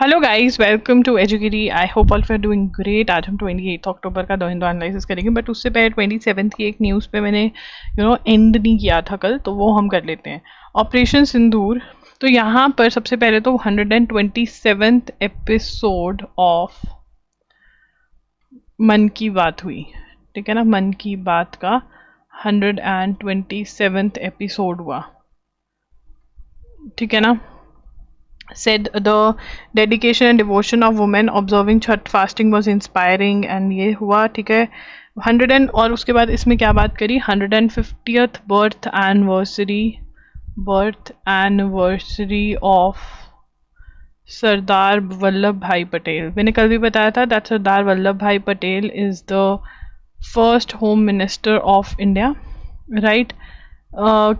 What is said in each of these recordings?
Hello guys, welcome to Educaty. I hope all for doing great. आज हम 28 अक्टूबर का दो हिंदू एनालिसिस करेंगे, बट उससे पहले 27 की एक न्यूज़ पे मैंने एंड नहीं किया था कल, तो वो हम कर लेते हैं। ऑपरेशन सिंदूर। तो यहाँ पर सबसे पहले तो 127th एपिसोड ऑफ मन की बात हुई। ठीक है ना, मन की बात का 127th एपिसोड हुआ। ठीक है ना। said the dedication and devotion of women observing Chhath fasting was inspiring and ये हुआ। ठीक है। 100 और उसके बाद इसमें क्या बात करी, 150th birth anniversary of Sardar Vallabh भाई पटेल। मैंने कल भी बताया था दैट सरदार वल्लभ भाई Patel is the first home minister of India, right.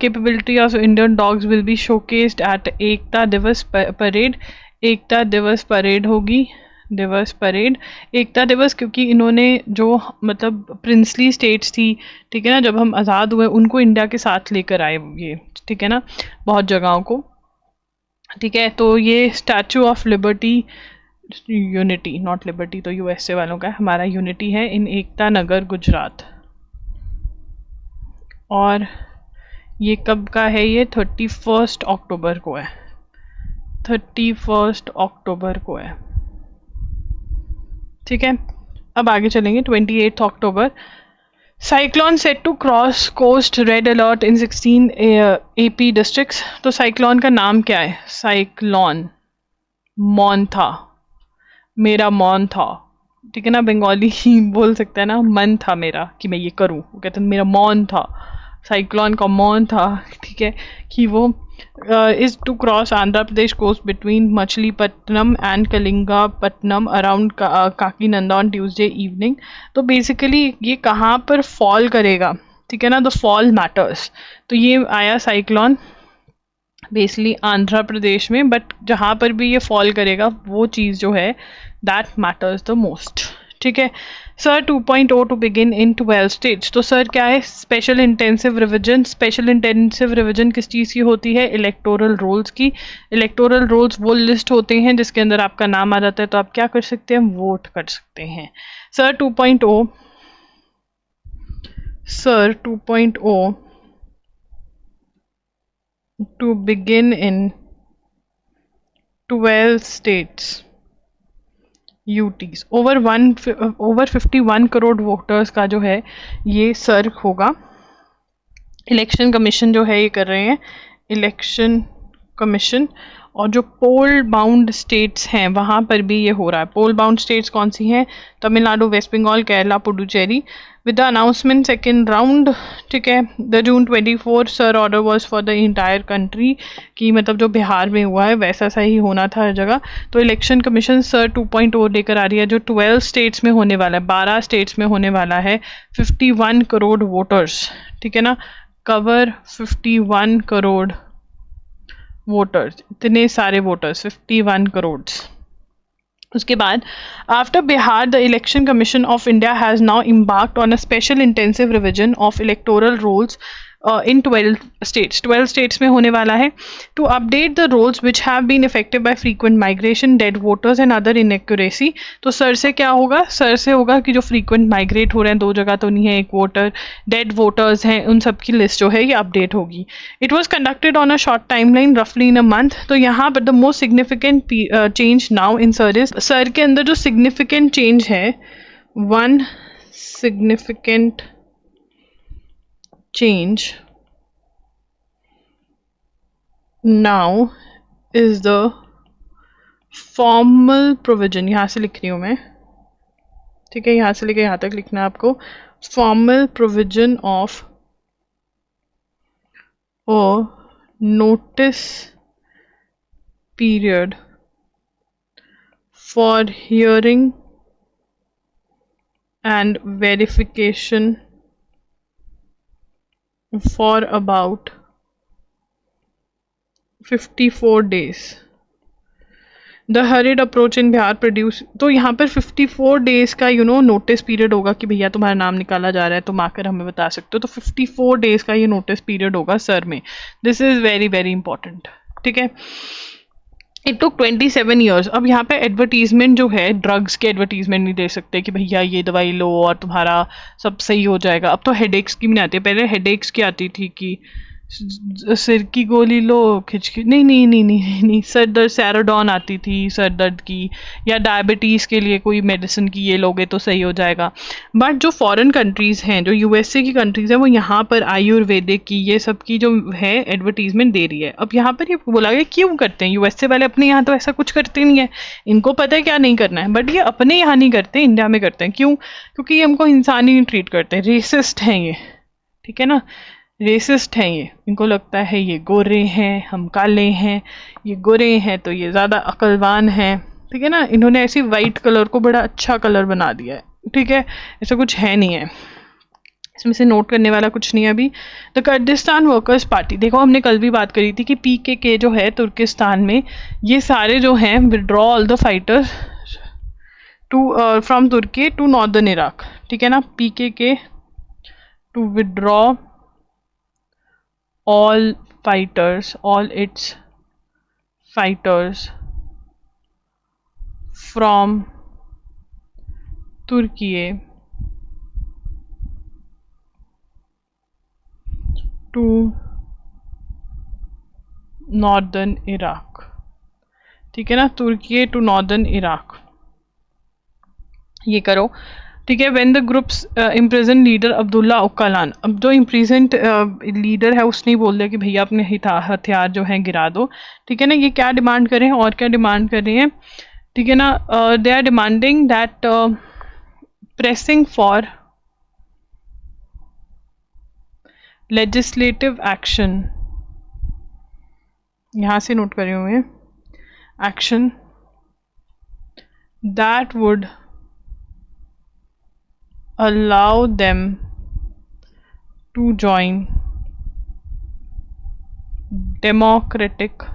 Capability of Indian dogs will be showcased at एकता दिवस परेड। एकता दिवस परेड होगी, दिवस परेड, एकता दिवस, क्योंकि इन्होंने जो मतलब प्रिंसली स्टेट्स थी, ठीक है ना, जब हम आज़ाद हुए उनको इंडिया के साथ लेकर आए ये, ठीक है ना, बहुत जगहों को। ठीक है, तो ये statue of liberty, unity not liberty तो यूएसए वालों का है, हमारा यूनिटी है इन एकता नगर गुजरात। और ये कब का है, ये 31 अक्टूबर को है, 31 अक्टूबर को है। ठीक है, अब आगे चलेंगे। 28 October, cyclone set to cross coast, red alert in 16 AP districts. तो साइक्लोन का नाम क्या है, साइक्लोन मौन था, मेरा मौन था। ठीक है ना, बंगाली ही बोल सकता है ना, मन था मेरा कि मैं ये करूं, वो कहते हैं मेरा मौन था, साइक्लोन का मौन था। ठीक है, कि वो is to cross Andhra Pradesh coast between Machilipatnam and Kalingapatnam around Kakinada on Tuesday evening. तो बेसिकली ये कहाँ पर फॉल करेगा, ठीक है ना, द फॉल मैटर्स। तो ये आया साइक्लोन बेसिकली आंध्र प्रदेश में, बट जहाँ पर भी ये फॉल करेगा वो चीज़ जो है दैट मैटर्स द मोस्ट। ठीक है। SIR 2.0 to begin in 12 states. तो सर क्या है, special intensive revision. Special intensive revision किस चीज़ की होती है, इलेक्टोरल रोल्स की। इलेक्टोरल रोल्स वो लिस्ट होते हैं जिसके अंदर आपका नाम आ जाता है, तो आप क्या कर सकते हैं, वोट कर सकते हैं। Sir 2.0, sir 2.0 to begin in 12 states UTs। Over 51 crore voters का जो है ये सर होगा। इलेक्शन कमीशन जो है ये कर रहे हैं, इलेक्शन कमीशन। और जो पोल बाउंड स्टेट्स हैं वहाँ पर भी ये हो रहा है। पोल बाउंड स्टेट्स कौन सी हैं, Tamil Nadu, West Bengal, Kerala, Puducherry. With the announcement second round, ठीक है, the June 24 SIR order was for the entire country, कि मतलब जो बिहार में हुआ है वैसा सा ही होना था हर जगह। तो इलेक्शन कमीशन सर 2.0 लेकर आ रही है, जो 12 स्टेट्स में होने वाला है, 12 स्टेट्स में होने वाला है। 51 करोड़ वोटर्स, ठीक है ना, कवर 51 करोड़ वोटर्स, इतने सारे वोटर्स, 51 करोड़। उसके बाद after Bihar the election commission of India has now embarked on a special intensive revision of electoral rolls in 12 states. 12 states में होने वाला है, to update the rolls which have been effected by frequent migration, dead voters and other inaccuracy. तो SIR से क्या होगा, sir से होगा कि जो फ्रीक्वेंट माइग्रेट हो रहे हैं, 2 जगह तो नहीं है, एक वोटर, डेड वोटर्स हैं, उन सब की लिस्ट जो है ये अपडेट होगी। It was conducted on a short time line, रफली इन अ मंथ। तो यहाँ पर the most significant change now in sir is, sir के अंदर जो सिग्निफिकेंट चेंज है, one significant change now is the formal provision। यहाँ से लिख रही हूँ मैं, ठीक है, यहाँ से लेके यहाँ तक लिखना है आपको। formal provision of a notice period for hearing and verification for about 54 days। The horrid approach in Bihar produce. तो यहाँ पर 54 डेज का नोटिस पीरियड होगा कि भैया तुम्हारा नाम निकाला जा रहा है, तुम आकर हमें बता सकते हो। तो 54 डेज का ये नोटिस पीरियड होगा सर में। This is very very important, ठीक है। It took 27 years. अब यहाँ पे एडवर्टीजमेंट जो है, ड्रग्स के एडवर्टीजमेंट नहीं दे सकते कि भैया ये दवाई लो और तुम्हारा सब सही हो जाएगा। अब तो हेडेक्स की भी नहीं आती, पहले हेडेक्स की आती थी कि सिर की गोली लो, खिचकी, नहीं नहीं नहीं नहीं नहीं, नहीं। सर दर्द सैरोडॉन आती थी सर दर्द की, या डायबिटीज़ के लिए कोई मेडिसिन की ये लोगे तो सही हो जाएगा। बट जो फॉरेन कंट्रीज़ हैं, जो यूएसए की कंट्रीज़ हैं, वो यहाँ पर आयुर्वेदिक की ये सब की जो है एडवर्टीजमेंट दे रही है। अब यहाँ पर ये बोला गया क्यों करते हैं, यूएसए वाले अपने यहाँ तो ऐसा कुछ करते नहीं है, इनको पता है क्या नहीं करना है, बट ये अपने यहाँ नहीं करते, इंडिया में करते हैं। क्यों? क्योंकि ये हमको इंसानी नहीं ट्रीट करते, रेसिस्ट हैं ये, ठीक है ना, रेसिस्ट हैं ये। इनको लगता है ये गोरे हैं, हम काले हैं, ये गोरे हैं तो ये ज़्यादा अक्लवान हैं, ठीक है ना। इन्होंने ऐसी वाइट कलर को बड़ा अच्छा कलर बना दिया है, ठीक है, ऐसा कुछ है नहीं है इसमें से, नोट करने वाला कुछ नहीं है अभी। द कुर्दिस्तान वर्कर्स पार्टी, देखो हमने कल भी बात करी थी कि पीकेके जो है तुर्किस्तान में, ये सारे जो हैं withdraw all the fighters to from Turkey to northern Iraq, ठीक है ना। PKK to withdraw all fighters, all its fighters from Turkey to northern Iraq, ठीक है ना, तुर्की टू नॉर्दर्न इराक, ये करो, ठीक है। When the groups imprison leader Abdullah Ocalan, अब जो इम्प्रिजन लीडर है उसने बोल दिया कि भैया अपने हथियार जो हैं गिरा दो, ठीक है ना। ये क्या डिमांड कर रहे हैं और क्या डिमांड कर रहे हैं, ठीक है ना, they are demanding that pressing for legislative action, यहाँ से नोट करे हुए हैं, action that would allow them to join democratic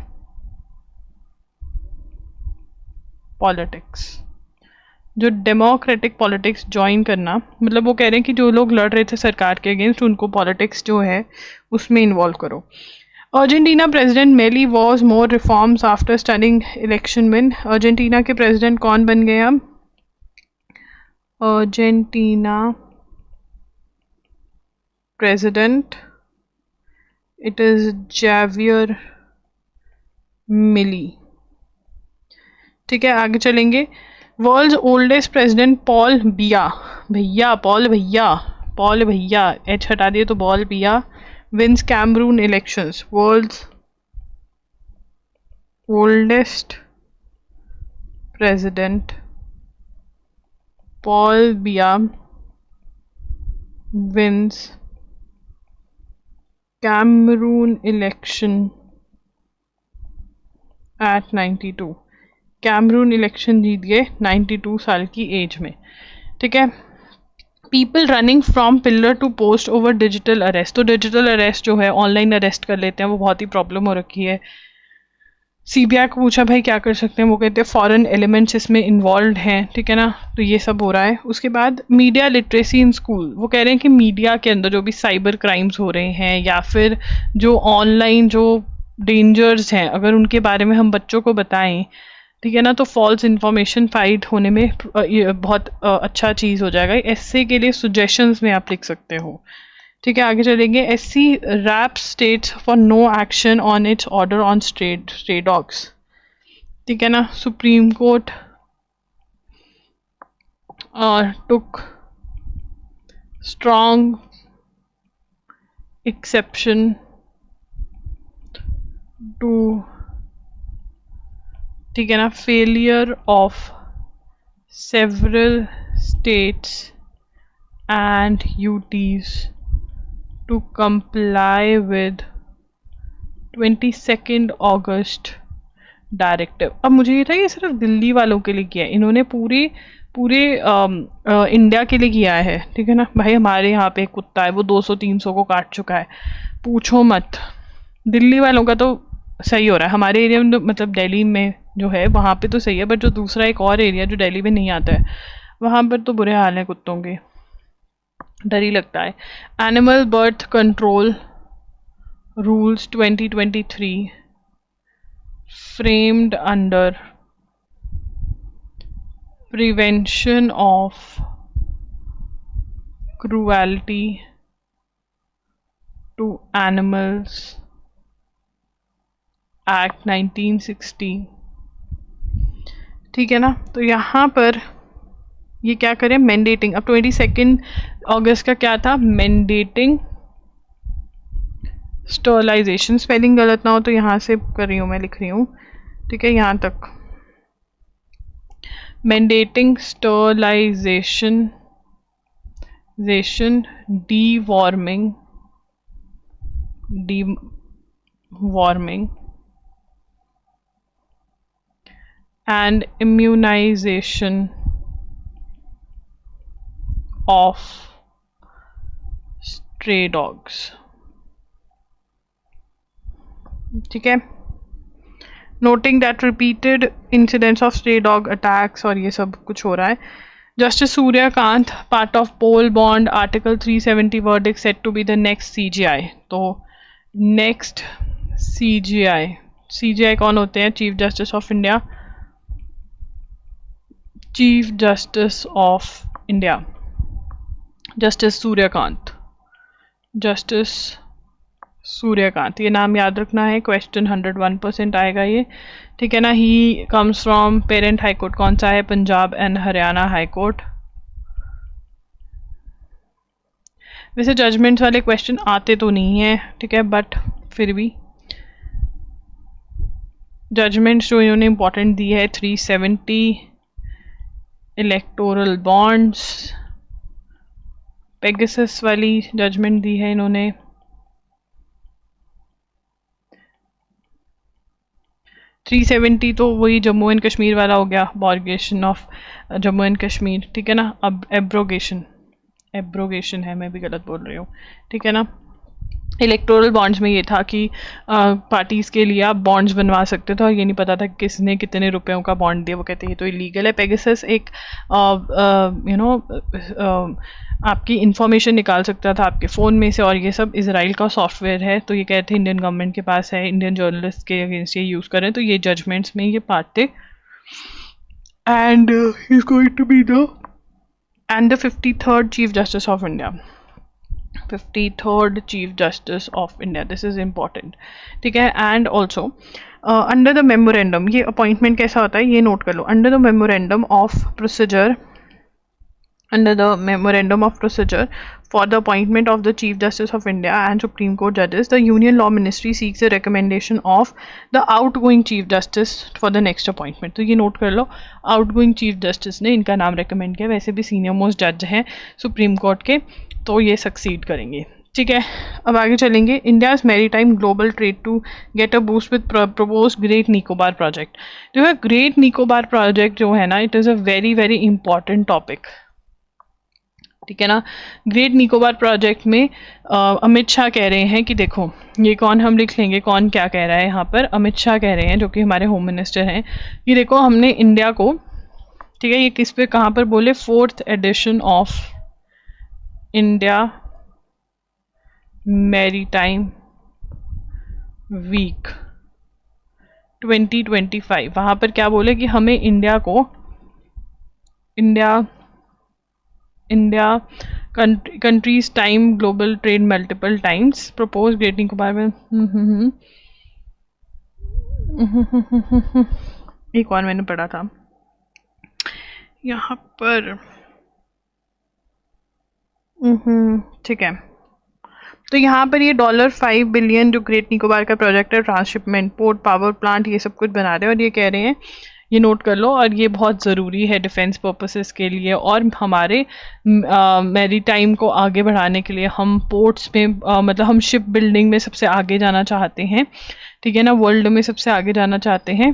politics। जो डेमोक्रेटिक पॉलिटिक्स ज्वाइन करना, मतलब वो कह रहे हैं कि जो लोग लड़ रहे थे सरकार के अगेंस्ट, उनको पॉलिटिक्स जो है उसमें इन्वॉल्व करो। अर्जेंटीना प्रेसिडेंट मेली was more reforms after stunning election win, Argentina के प्रेसिडेंट कौन बन गए अब, अर्जेंटीना प्रेसिडेंट, इट इज जैवियर मिली, ठीक है। आगे चलेंगे, वर्ल्ड्स ओल्डेस्ट प्रेसिडेंट पॉल बिया, भैया पॉल, भैया पॉल, भैया एच हटा दिए तो Paul Biya, wins Cameroon elections, world's oldest president Paul Biya wins Cameroon election at 92, Cameroon election जीत गए 92 साल की एज में, ठीक है। People running from pillar to post over digital arrest, तो डिजिटल अरेस्ट जो है, ऑनलाइन अरेस्ट कर लेते हैं, वो बहुत ही प्रॉब्लम हो रखी है। सीबीआई को पूछा भाई क्या कर सकते हैं, वो कहते हैं फॉरेन एलिमेंट्स इसमें इन्वॉल्व हैं, ठीक है ना, तो ये सब हो रहा है। उसके बाद मीडिया लिटरेसी इन स्कूल, वो कह रहे हैं कि मीडिया के अंदर जो भी साइबर क्राइम्स हो रहे हैं या फिर जो ऑनलाइन जो डेंजर्स हैं, अगर उनके बारे में हम बच्चों को बताएं, ठीक है ना, तो फॉल्स इन्फॉर्मेशन फाइट होने में ये बहुत अच्छा चीज़ हो जाएगा। ऐसे के लिए सुजेशंस में आप लिख सकते हो, ठीक है। आगे चलेंगे, SC raps states for no action on its order on stray dogs, ठीक है ना। Supreme court took strong exception to, ठीक है ना, failure of several states and UTs to comply with 22 August directive. अब मुझे ये था ये सिर्फ दिल्ली वालों के लिए किया है, इन्होंने पूरे इंडिया के लिए किया है, ठीक है ना। भाई हमारे यहाँ पे एक कुत्ता है, वो 200-300 को काट चुका है, पूछो मत। दिल्ली वालों का तो सही हो रहा है, हमारे एरिया में मतलब दिल्ली में जो है वहाँ पे तो सही है, बट जो दूसरा एक और एरिया जो दिल्ली में नहीं आता है, वहाँ पर तो बुरे हाल हैं कुत्तों के, डर ही लगता है। Animal birth control rules 2023 framed under Prevention of Cruelty to Animals Act 1960। ठीक है ना। तो यहाँ पर ये क्या करें, मैंडेटिंग। अब 22 अगस्त का क्या था, मैंडेटिंग स्टरलाइजेशन। स्पेलिंग गलत ना हो तो यहाँ से कर रही हूँ, मैं लिख रही हूँ, ठीक है, यहाँ तक। Mandating sterilisation, deworming and immunization of stray dogs। ठीक है। Noting that repeated incidents of stray dog attacks और ये सब कुछ हो रहा है। Justice Suryakant, part of poll bond, article 370 verdict set to be the next CJI। तो नेक्स्ट CJI कौन होते हैं, chief justice of India. Chief justice of India justice Suryakant, ये नाम याद रखना है, क्वेश्चन 101% आएगा ये, ठीक है ना। He comes from parent high court, कौन सा है, Punjab and Haryana high court. वैसे जजमेंट्स वाले क्वेश्चन आते तो नहीं है, ठीक है, बट फिर भी जजमेंट्स जो इन्होंने इंपॉर्टेंट दी है, 370 इलेक्टोरल बॉन्ड्स, पेगासस वाली जजमेंट दी है इन्होंने। थ्री 370 तो वही जम्मू एंड कश्मीर वाला हो गया, बॉर्गेशन ऑफ जम्मू एंड कश्मीर, ठीक है ना। अब एब्रोगेशन है, मैं भी गलत बोल रही हूँ, ठीक है ना। इलेक्टोरल बॉन्ड्स में ये था कि पार्टीज़ के लिए आप बॉन्ड्स बनवा सकते थे और ये नहीं पता था किसने कितने रुपयों का बॉन्ड दिया, वो कहते हैं ये तो इलीगल है। पेगासस एक आपकी इंफॉर्मेशन निकाल सकता था आपके फ़ोन में से, और ये सब इजराइल का सॉफ्टवेयर है, तो ये कहते हैं इंडियन गवर्नमेंट के पास है, इंडियन जर्नलिस्ट के अगेंस्ट ये यूज़ करें, तो ये जजमेंट्स में ये पार्ट थे। And he is going to be the 53rd chief justice of India, 53rd chief justice of India, this is important, ठीक है। And also under the memorandum, ये अपॉइंटमेंट कैसा होता है ये नोट कर लो। Under the memorandum of procedure, under the memorandum of procedure for the appointment of the Chief Justice of India and Supreme Court judges, the Union Law Ministry seeks a recommendation of the outgoing Chief Justice for the next appointment। तो ये note कर लो, outgoing Chief Justice ने इनका नाम recommend किया, वैसे भी senior most judge हैं Supreme Court के, तो ये succeed करेंगे, ठीक है। अब आगे चलेंगे। India's maritime global trade to get a boost with proposed Great Nicobar project। जो है Great Nicobar project जो है ना, it is a very very important topic, ठीक है ना। ग्रेट निकोबार प्रोजेक्ट में अमित शाह कह रहे हैं कि देखो, ये कौन, हम लिख लेंगे कौन क्या कह रहा है यहाँ पर। अमित शाह कह रहे हैं, जो कि हमारे होम मिनिस्टर हैं, कि देखो हमने इंडिया को, ठीक है, ये किस पे कहाँ पर बोले, 4th edition of India maritime week 2025, वहाँ पर क्या बोले कि हमें India countries time global trade multiple times proposed Great Nicobar में एक और मैंने पढ़ा था यहाँ पर, ठीक है। तो यहाँ पर ये $5 बिलियन जो ग्रेट निकोबार का प्रोजेक्ट है, ट्रांसशिपमेंट, पोर्ट, पावर प्लांट, ये सब कुछ बना रहे हैं, और ये कह रहे हैं, ये नोट कर लो, और ये बहुत ज़रूरी है डिफेंस पर्पसेस के लिए और हमारे मैरीटाइम को आगे बढ़ाने के लिए। हम पोर्ट्स में मतलब हम शिप बिल्डिंग में सबसे आगे जाना चाहते हैं, ठीक है ना, वर्ल्ड में सबसे आगे जाना चाहते हैं।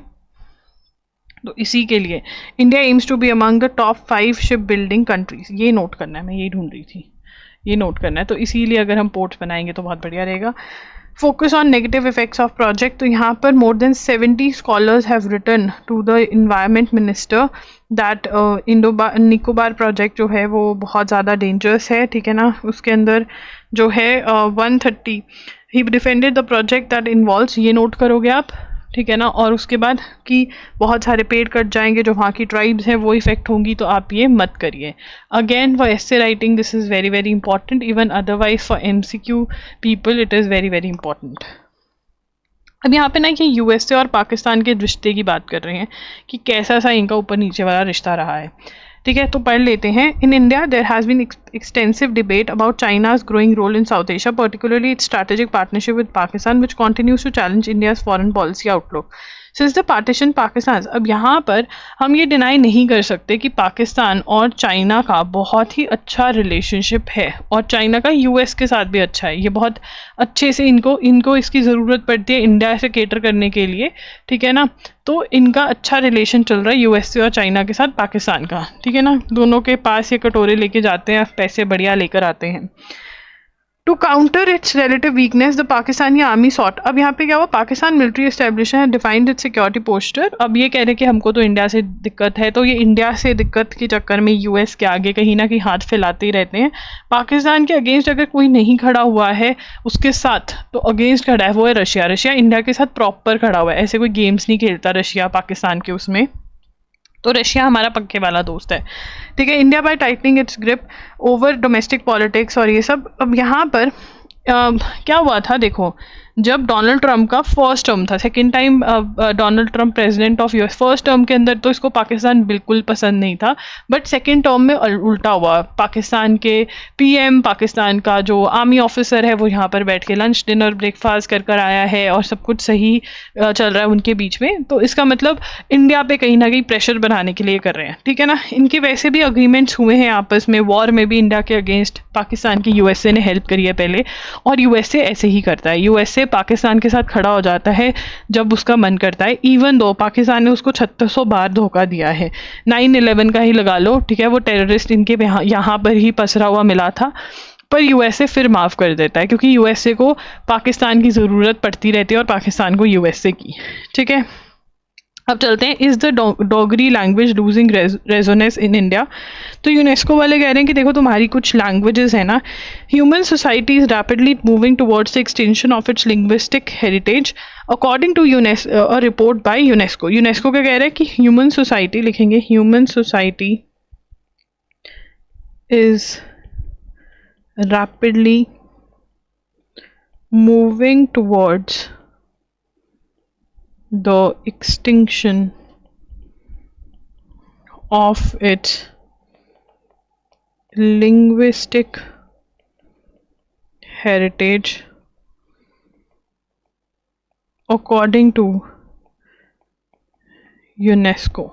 तो इसी के लिए India aims to be among the top 5 ship building countries, ये नोट करना है, मैं यही ढूंढ रही थी, ये नोट करना है। तो इसीलिए अगर हम पोर्ट्स बनाएंगे तो बहुत बढ़िया रहेगा। Focus on negative effects of project, तो यहाँ पर more than 70 scholars have written to the environment minister that Nicobar project जो है वो बहुत ज़्यादा डेंजरस है, ठीक है ना। उसके अंदर जो है 130 he defended the project that involves, ये नोट करोगे आप, ठीक है ना, और उसके बाद कि बहुत सारे पेड़ कट जाएंगे, जो वहाँ की ट्राइब्स हैं वो इफेक्ट होंगी, तो आप ये मत करिए। Again for essay writing this is very very important, even otherwise for MCQ people it is very very important. अब यहाँ पे ना कि USA और पाकिस्तान के रिश्ते की बात कर रहे हैं कि कैसा सा इनका ऊपर नीचे वाला रिश्ता रहा है। ठीक है, तो पढ़ लेते हैं। In India there has been extensive debate about China's growing role in South Asia, particularly its strategic partnership with Pakistan which continues to challenge India's foreign policy outlook since the partition Pakistan. अब यहाँ पर हम ये डिनाई नहीं कर सकते कि पाकिस्तान और चाइना का बहुत ही अच्छा रिलेशनशिप है, और चाइना का US के साथ भी अच्छा है। ये बहुत अच्छे से इनको इसकी ज़रूरत पड़ती है इंडिया से केटर करने के लिए, ठीक है ना। तो इनका अच्छा रिलेशन चल रहा है US से और चाइना के साथ पाकिस्तान का, ठीक है ना। दोनों के पास ये कटोरे लेके जाते हैं, पैसे बढ़िया लेकर आते हैं। To counter its relative weakness the Pakistani army sought. अब यहाँ पे क्या हुआ, पाकिस्तान मिलिट्री एस्टेब्लिशमेंट है डिफाइंड इट्स सिक्योरिटी पोस्टर। अब ये कह रहे हैं कि हमको तो इंडिया से दिक्कत है, तो ये इंडिया से दिक्कत के चक्कर में US के आगे कहीं ना कहीं हाथ फैलाते ही रहते हैं। पाकिस्तान के अगेंस्ट अगर कोई नहीं खड़ा हुआ है उसके साथ, तो अगेंस्ट खड़ा है वो है रशिया। रशिया इंडिया के साथ प्रॉपर खड़ा हुआ है, ऐसे कोई गेम्स नहीं खेलता रशिया पाकिस्तान के उसमें। तो रशिया हमारा पक्के वाला दोस्त है, ठीक है। India by tightening it's grip over domestic politics और ये सब। अब यहाँ पर क्या हुआ था, देखो जब डोनाल्ड ट्रंप का फर्स्ट टर्म था, second time Donald Trump president of US, first term के अंदर तो इसको पाकिस्तान बिल्कुल पसंद नहीं था, बट सेकेंड टर्म में उल्टा हुआ। पाकिस्तान के PM, पाकिस्तान का जो आर्मी ऑफिसर है वो यहाँ पर बैठ के लंच डिनर ब्रेकफास्ट कर आया है, और सब कुछ सही चल रहा है उनके बीच में। तो इसका मतलब इंडिया पे कहीं ना कहीं प्रेशर बनाने के लिए कर रहे हैं, ठीक है ना। इनके वैसे भी अग्रीमेंट्स हुए हैं आपस में, वॉर में भी इंडिया के अगेंस्ट पाकिस्तान की USA ने हेल्प करी है पहले, और USA ऐसे ही करता है। USA पाकिस्तान के साथ खड़ा हो जाता है जब उसका मन करता है, इवन दो पाकिस्तान ने उसको 3600 बार धोखा दिया है। 9/11 का ही लगा लो, ठीक है, वो टेररिस्ट इनके यहाँ पर ही पसरा हुआ मिला था, पर USA फिर माफ़ कर देता है, क्योंकि USA को पाकिस्तान की ज़रूरत पड़ती रहती है और पाकिस्तान को USA की, ठीक है। अब चलते हैं, is the Dogri language losing resonance in India. तो यूनेस्को वाले कह रहे हैं कि देखो तुम्हारी कुछ लैंग्वेजेस है ना, human society is rapidly moving towards the extension of its linguistic heritage according to a report by UNESCO. UNESCO क्या कह रहे हैं कि ह्यूमन सोसाइटी, लिखेंगे human society is rapidly moving towards the extinction of its linguistic heritage according to UNESCO,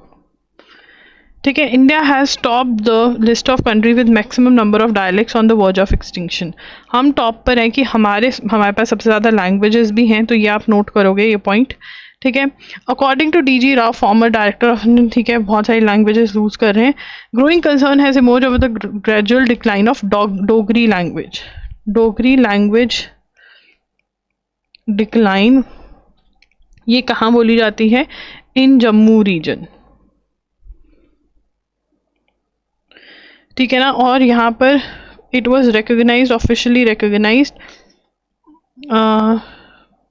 ठीक है। India has top the list of country with maximum number of dialects on the verge of extinction. हम top पर हैं कि हमारे पास सबसे ज़्यादा languages भी हैं, तो ये आप नोट करोगे ये पॉइंट, ठीक है। According to DG Rao, former director of, ठीक है, बहुत सारी लैंग्वेजेस लूज कर रहे हैं। Growing concern has emerge over the gradual decline of Dogri language. Dogri language decline ये कहाँ बोली जाती है, इन जम्मू रीजन, ठीक है ना। और यहाँ पर it was recognised, officially recognised.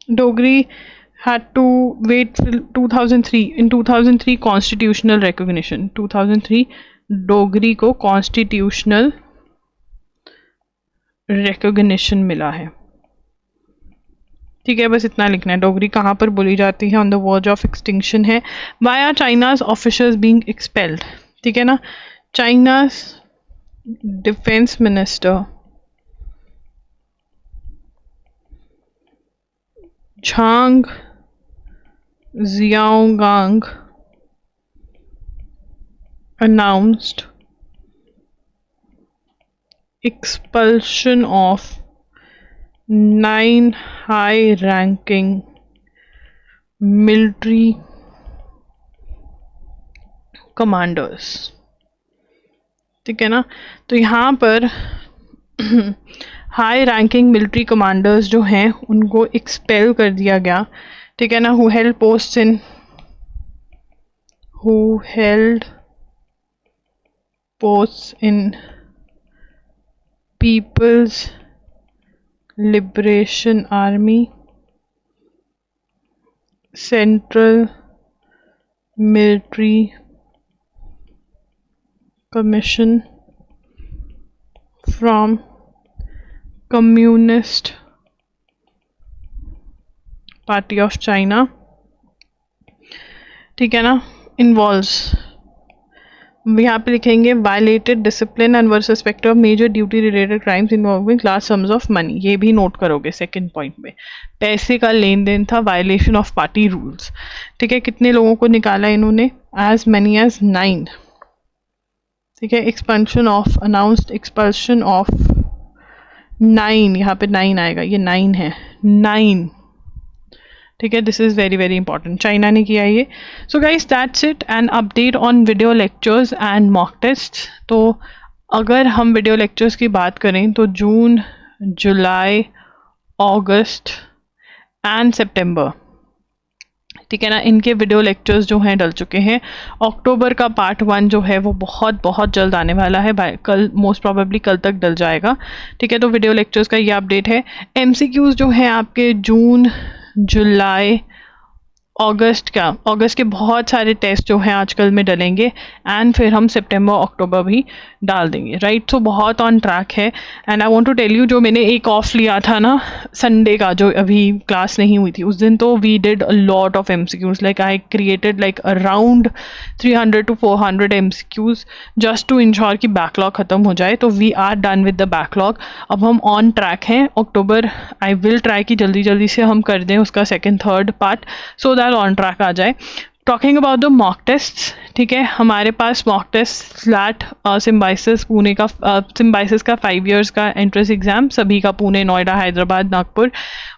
Dogri had to wait till 2003. In 2003 constitutional recognition, 2003 Dogri को कॉन्स्टिट्यूशनल रिकॉग्निशन मिला है, ठीक है। बस इतना लिखना है। डोगरी कहाँ पर बोली जाती है, on the verge of extinction है। Why are China's officers being expelled, ठीक है ना। China's defence minister Zhang Xiaogang announced expulsion of 9 high-ranking military commanders, ठीक है ना। तो यहाँ पर हाई रैंकिंग मिलिट्री कमांडर्स जो हैं उनको एक्सपेल कर दिया गया, ठीक है ना। Who held post in People's Liberation Army Central Military Commission from Communist Party of China, ठीक है ना, इन्वॉल्व्स, यहाँ पे लिखेंगे violated discipline and were suspected of major duty related crimes involving large sums of money. ये भी note करोगे second point में, पैसे का लेन देन था, वायलेशन ऑफ पार्टी रूल्स, ठीक है। कितने लोगों को निकाला इन्होंने? एज मैनी एज 9, ठीक है। Expulsion of, announced expulsion of 9, यहाँ पे 9 आएगा, ये 9 है, 9, ठीक है। This is very very important, China ने किया ये। So guys that's it, and update on video lectures and mock test. तो अगर हम वीडियो लेक्चर्स की बात करें तो जून, जुलाई, अगस्त एंड सितंबर, ठीक है ना, इनके वीडियो लेक्चर्स जो हैं डल चुके हैं। अक्टूबर का पार्ट 1 जो है वो बहुत बहुत जल्द आने वाला है, कल, मोस्ट प्रोबेबली कल तक डल जाएगा, ठीक है। तो वीडियो लेक्चर्स का ये अपडेट है। MCQs जो है आपके जून, जुलाई, अगस्त के बहुत सारे टेस्ट जो हैं आजकल में डलेंगे, एंड फिर हम सितंबर अक्टूबर भी डाल देंगे, राइट। सो बहुत ऑन ट्रैक है। And I want to tell you, जो मैंने एक ऑफ लिया था ना संडे का, जो अभी क्लास नहीं हुई थी, उस दिन तो we did a lot of MCQs, like I created like around 300 to 400 MCQs just to ensure कि बैकलॉग खत्म हो जाए। तो we are done with the backlog, अब हम ऑन ट्रैक हैं। अक्टूबर आई विल ट्राई कि जल्दी जल्दी से हम कर दें उसका second third part, so that on track आ जाए। Talking about the mock test, ठीक है, हमारे पास mock test SLAT Symbiosis Pune का, सिम्बाइसिस का 5 years का एंट्रेंस एग्जाम सभी का, पुणे, नोएडा, हैदराबाद, नागपुर।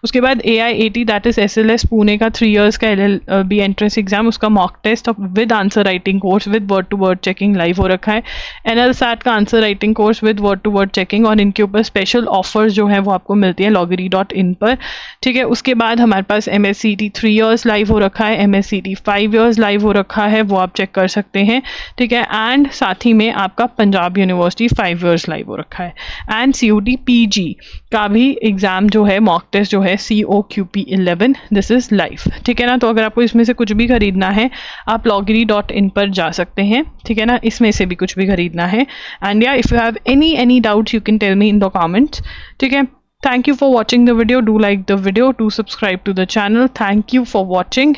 उसके बाद AIAT that is SLS Pune का 3 years का LLB एंट्रेंस एग्जाम, उसका mock test with answer writing course with word to word checking live हो रखा है। NLSAT का answer writing course with word to word checking, और इनके ऊपर स्पेशल ऑफर्स जो है वो आपको मिलती है loggery.in पर, ठीक है। उसके बाद हमारे पास MSCT 3 years लाइव हो रखा है, MSCT 5 years लाइव हो रखा है, वो आप चेक कर सकते हैं, ठीक है। एंड साथ ही में आपका पंजाब यूनिवर्सिटी 5 years लाइव हो रखा है, एंड COT PG का भी एग्जाम जो है, मॉक टेस्ट जो है COQP 11, दिस इज लाइव, ठीक है ना। तो अगर आपको इसमें से कुछ भी खरीदना है आप loggery.in पर जा सकते हैं, ठीक है ना, इसमें से भी कुछ भी खरीदना है। एंड या if you have any doubts you can tell me in the comments, ठीक है। Thank you for watching the video. Do like the video, do subscribe to the channel. Thank you for watching,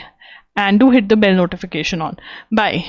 and do hit the bell notification on. Bye.